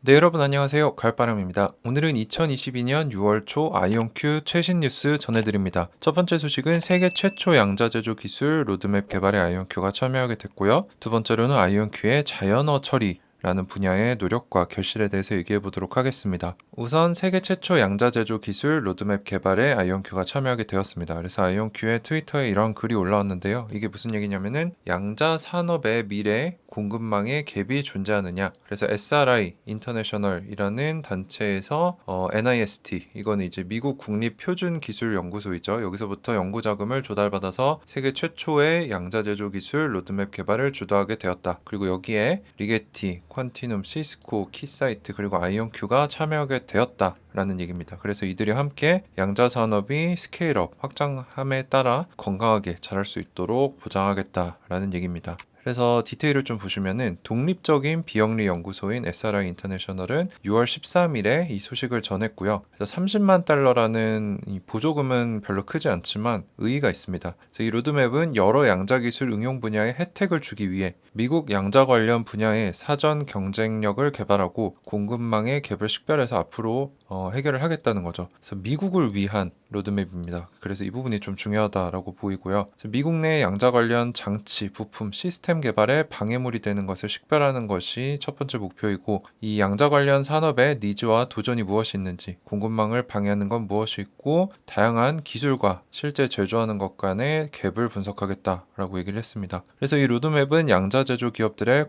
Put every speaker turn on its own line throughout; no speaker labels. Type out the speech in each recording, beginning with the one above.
네, 여러분 안녕하세요. 가을바람입니다. 오늘은 2022년 6월 초 아이온큐 최신 뉴스 전해드립니다. 첫 번째 소식은 세계 최초 양자 제조 기술 로드맵 개발에 아이온큐가 참여하게 됐고요. 두 번째로는 아이온큐의 자연어 처리 라는 분야의 노력과 결실에 대해서 얘기해 보도록 하겠습니다. 우선 세계 최초 양자 제조 기술 로드맵 개발에 아이온큐가 참여하게 되었습니다. 그래서 아이온큐의 트위터에 이런 글이 올라왔는데요. 이게 무슨 얘기냐면은 양자 산업의 미래 공급망에 갭이 존재하느냐. 그래서 SRI 인터내셔널이라는 단체에서 NIST 이거는 이제 미국 국립표준기술연구소이죠. 여기서부터 연구 자금을 조달받아서 세계 최초의 양자 제조 기술 로드맵 개발을 주도하게 되었다. 그리고 여기에 리게티, 퀀티눔, 시스코, 키사이트 그리고 아이온큐가 참여하게 되었다라는 얘기입니다. 그래서 이들이 함께 양자 산업이 스케일업 확장함에 따라 건강하게 자랄 수 있도록 보장하겠다라는 얘기입니다. 그래서 디테일을 좀 보시면은 독립적인 비영리 연구소인 SRI 인터내셔널은 6월 13일에 이 소식을 전했고요. 그래서 30만 달러라는 이 보조금은 별로 크지 않지만 의의가 있습니다. 그래서 이 로드맵은 여러 양자 기술 응용 분야의 혜택을 주기 위해 미국 양자 관련 분야의 사전 경쟁력을 개발하고 공급망의 갭을 식별해서 앞으로 해결을 하겠다는 거죠. 그래서 미국을 위한 로드맵입니다. 그래서 이 부분이 좀 중요하다라고 보이고요. 그래서 미국 내 양자 관련 장치, 부품, 시스템 개발에 방해물이 되는 것을 식별하는 것이 첫 번째 목표이고 이 양자 관련 산업의 니즈와 도전이 무엇이 있는지, 공급망을 방해하는 건 무엇이 있고 다양한 기술과 실제 제조하는 것 간의 갭을 분석하겠다라고 얘기를 했습니다. 그래서 이 로드맵은 양자 제조 기업들의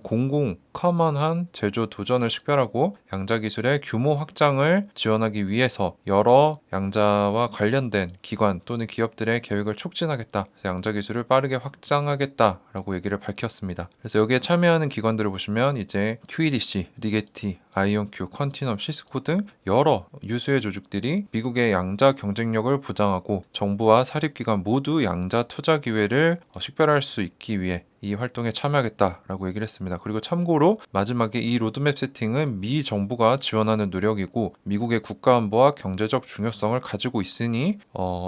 커먼한 제조 도전을 식별하고 양자 기술의 규모 확장을 지원하기 위해서 여러 양자와 관련된 기관 또는 기업들의 계획을 촉진하겠다. 그래서 양자 기술을 빠르게 확장하겠다라고 얘기를 밝혔습니다. 그래서 여기에 참여하는 기관들을 보시면 이제 QEDC, 리게티, 아이온큐, 컨티넘, 시스코 등 여러 유수의 조직들이 미국의 양자 경쟁력을 보장하고 정부와 사립기관 모두 양자 투자 기회를 식별할 수 있기 위해 이 활동에 참여하겠다라고 얘기를 했습니다. 그리고 참고로 마지막에 이 로드맵 세팅은 미 정부가 지원하는 노력이고 미국의 국가안보와 경제적 중요성을 가지고 있으니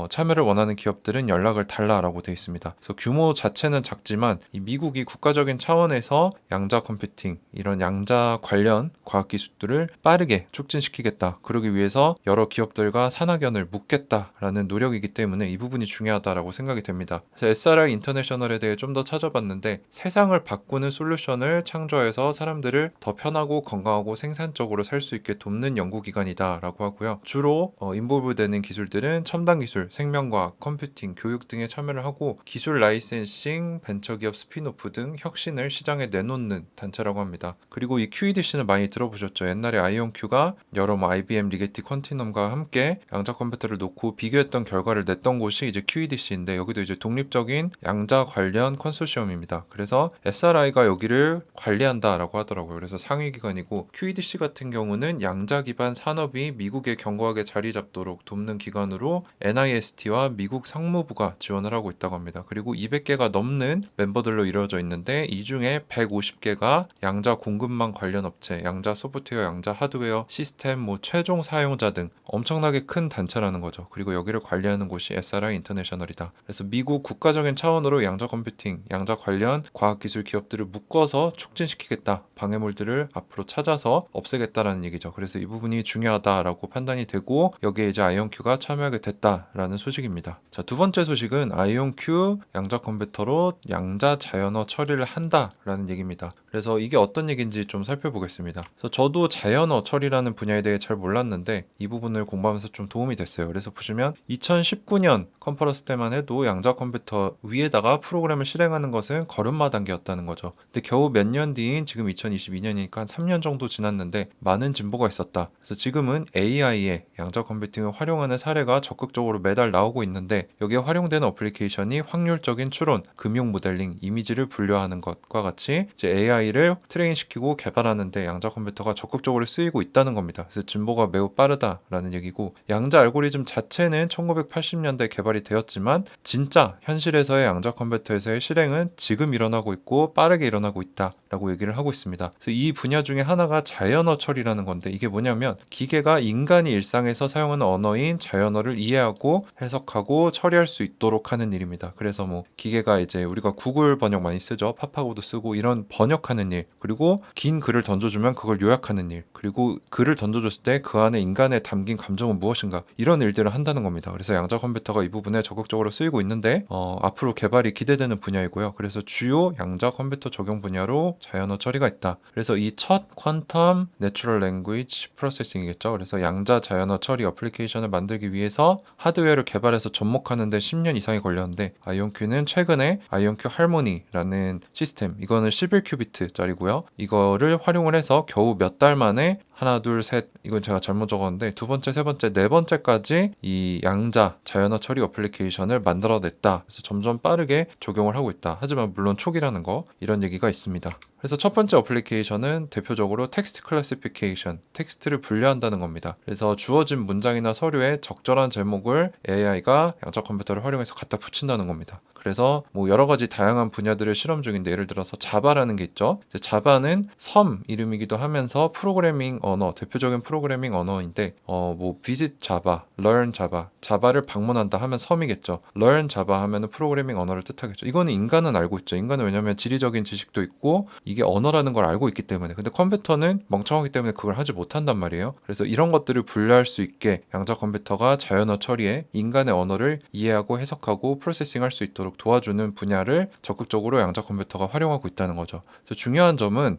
참여를 원하는 기업들은 연락을 달라라고 되어 있습니다. 그래서 규모 자체는 작지만 이 미국이 국가적인 차원에서 양자 컴퓨팅 이런 양자 관련 과학기술들을 빠르게 촉진시키겠다. 그러기 위해서 여러 기업들과 산학연을 묶겠다라는 노력이기 때문에 이 부분이 중요하다라고 생각이 됩니다. 그래서 SRI 인터내셔널에 대해 좀 더 찾아봤는데 세상을 바꾸는 솔루션을 창조해서 사람들을 더 편하고 건강하고 생산적으로 살 수 있게 돕는 연구기관이다라고 하고요. 주로 인볼브되는 기술들은 첨단 기술, 생명과학, 컴퓨팅, 교육 등에 참여를 하고 기술 라이센싱, 벤처기업 스핀오프 등 혁신을 시장에 내놓는 단체라고 합니다. 그리고 이 QEDC는 많이 들어보셨죠? 옛날에 아이온큐가 여러 IBM, 리게티, 퀀티넘과 함께 양자 컴퓨터를 놓고 비교했던 결과를 냈던 곳이 이제 QEDC인데 여기도 이제 독립적인 양자 관련 컨소시엄입니다. 그래서 SRI가 여기를 관리한다라고 하더라고요. 그래서 상위 기관이고 QEDC 같은 경우는 양자 기반 산업이 미국에 견고하게 자리 잡도록 돕는 기관으로 NIST와 미국 상무부가 지원을 하고 있다고 합니다. 그리고 200개가 넘는 멤버들로 이루어져 있는데 이 중에 150개가 양자 공급망 관련 업체, 양자 소프트웨어, 양자 하드웨어, 시스템, 최종 사용자 등 엄청나게 큰 단체라는 거죠. 그리고 여기를 관리하는 곳이 SRI 인터내셔널이다. 그래서 미국 국가적인 차원으로 양자 컴퓨팅, 양자 관련 과학기술 기업들을 묶어서 촉진시키겠다. 방해물들을 앞으로 찾아서 없애겠다라는 얘기죠. 그래서 이 부분이 중요하다라고 판단이 되고 여기에 이제 아이온큐가 참여하게 됐다라는 소식입니다. 자, 두 번째 소식은 아이온큐 양자 컴퓨터로 양자 자연어 처리를 한다라는 얘기입니다. 그래서 이게 어떤 얘기인지 좀 살펴보겠습니다. 그래서 저도 자연어 처리라는 분야에 대해 잘 몰랐는데 이 부분을 공부하면서 좀 도움이 됐어요. 그래서 보시면 2019년 컨퍼런스 때만 해도 양자 컴퓨터 위에다가 프로그램을 실행하는 것은 걸음마 단계였다는 거죠. 근데 겨우 몇 년 뒤인 지금 2022년이니까 한 3년 정도 지났는데 많은 진보가 있었다. 그래서 지금은 AI에 양자 컴퓨팅을 활용하는 사례가 적극적으로 매달 나오고 있는데 여기에 활용되는 어플리케이션이 확률적인 추론, 금융 모델링, 이미지를 분류하는 것과 같이 이제 AI를 트레인시키고 개발하는데 양자 컴퓨터가 적극적으로 쓰이고 있다는 겁니다. 그래서 진보가 매우 빠르다라는 얘기고 양자 알고리즘 자체는 1980년대 개발이 되었지만 진짜 현실에서의 양자 컴퓨터에서의 실행은 지금 일어나고 있고 빠르게 일어나고 있다라고 얘기를 하고 있습니다. 그래서 이 분야 중에 하나가 자연어 처리라는 건데 이게 뭐냐면 기계가 인간이 일상에서 사용하는 언어인 자연어를 이해하고 해석하고 처리할 수 있도록 하는 일입니다. 그래서 기계가 이제 우리가 구글 번역 많이 쓰죠. 팝하고도 쓰고 이런 번역하는 일 그리고 긴 글을 던져주면 그걸 요약하는 일, 그리고 글을 던져줬을 때 그 안에 인간의 담긴 감정은 무엇인가, 이런 일들을 한다는 겁니다. 그래서 양자 컴퓨터가 이 부분에 적극적으로 쓰이고 있는데 앞으로 개발이 기대되는 분야이고요. 그래서 주요 양자 컴퓨터 적용 분야로 자연어 처리가 있다. 그래서 이 첫 퀀텀 내추럴 랭귀지 프로세싱이겠죠. 그래서 양자 자연어 처리 어플리케이션을 만들기 위해서 하드웨어를 개발해서 접목하는데 10년 이상이 걸렸는데, 아이온큐는 최근에 아이온큐 할모니라는 시스템, 이거는 11큐비트짜리고요. 이거를 활용을 해서 겨우 몇 달 만에 하나, 둘, 셋, 이건 제가 잘못 적었는데 두 번째, 세 번째, 네 번째까지 이 양자 자연어 처리 어플리케이션을 만들어냈다. 그래서 점점 빠르게 적용을 하고 있다. 하지만 물론 초기라는 거, 이런 얘기가 있습니다. 그래서 첫 번째 어플리케이션은 대표적으로 텍스트 클래시피케이션, 텍스트를 분류한다는 겁니다. 그래서 주어진 문장이나 서류에 적절한 제목을 AI가 양자 컴퓨터를 활용해서 갖다 붙인다는 겁니다. 그래서 뭐 여러 가지 다양한 분야들을 실험 중인데, 예를 들어서 자바라는 게 있죠. 자바는 섬 이름이기도 하면서 프로그래밍 언어, 대표적인 프로그래밍 언어인데 뭐 visit Java, learn Java, 자바를 방문한다 하면 섬이겠죠. learn Java 하면은 프로그래밍 언어를 뜻하겠죠. 이거는 인간은 알고 있죠. 인간은 왜냐면 지리적인 지식도 있고 이게 언어라는 걸 알고 있기 때문에. 근데 컴퓨터는 멍청하기 때문에 그걸 하지 못한단 말이에요. 그래서 이런 것들을 분류할 수 있게 양자 컴퓨터가 자연어 처리에 인간의 언어를 이해하고 해석하고 프로세싱할 수 있도록 도와주는 분야를 적극적으로 양자 컴퓨터가 활용하고 있다는 거죠. 그래서 중요한 점은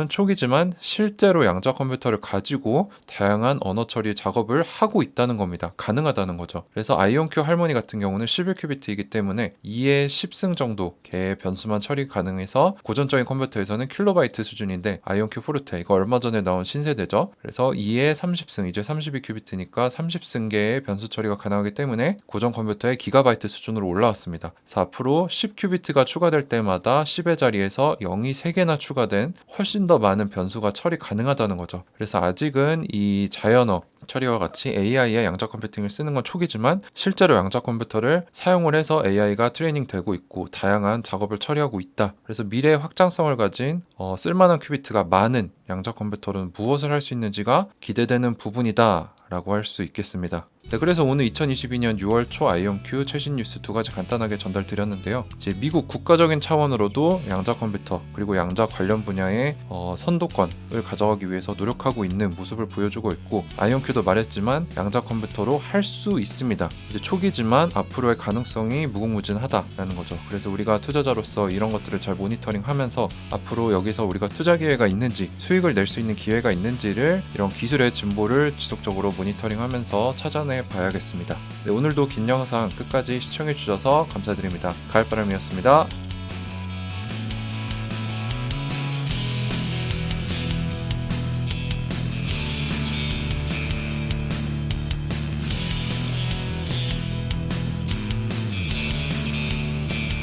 초기지만 실제로 양자 컴퓨터를 가지고 다양한 언어 처리 작업을 하고 있다는 겁니다. 가능하다는 거죠. 그래서 아이온큐 할모니 같은 경우는 11큐비트이기 때문에 2의 10승 정도 개의 변수만 처리 가능해서 고전적인 컴퓨터에서는 킬로바이트 수준인데, 아이온큐 포르테, 이거 얼마 전에 나온 신세대죠. 그래서 2의 30승, 이제 32큐비트니까 30승계의 변수 처리가 가능하기 때문에 고전 컴퓨터의 기가바이트 수준으로 올라왔습니다. 그래서 앞으로 10큐비트가 추가될 때마다 10의 자리에서 0이 3개나 추가된 훨씬 더 많은 변수가 처리 가능하다는 거죠. 그래서 아직은 이 자연어 처리와 같이 AI의 양자 컴퓨팅을 쓰는 건 초기지만 실제로 양자 컴퓨터를 사용을 해서 AI가 트레이닝 되고 있고 다양한 작업을 처리하고 있다. 그래서 미래의 확장성을 가진 쓸만한 큐비트가 많은 양자 컴퓨터는 무엇을 할 수 있는지가 기대되는 부분이다 라고 할 수 있겠습니다. 네, 그래서 오늘 2022년 6월 초 아이온큐 최신 뉴스 두 가지 간단하게 전달드렸는데요. 이제 미국 국가적인 차원으로도 양자 컴퓨터 그리고 양자 관련 분야의 선도권을 가져가기 위해서 노력하고 있는 모습을 보여주고 있고, 아이온큐도 말했지만 양자 컴퓨터로 할 수 있습니다. 이제 초기지만 앞으로의 가능성이 무궁무진하다라는 거죠. 그래서 우리가 투자자로서 이런 것들을 잘 모니터링하면서 앞으로 여기서 우리가 투자 기회가 있는지, 수익을 낼 수 있는 기회가 있는지를, 이런 기술의 진보를 지속적으로 모니터링하면서 찾아내 봐야겠습니다. 네, 오늘도 긴 영상 끝까지 시청해 주셔서 감사드립니다. 가을바람이었습니다.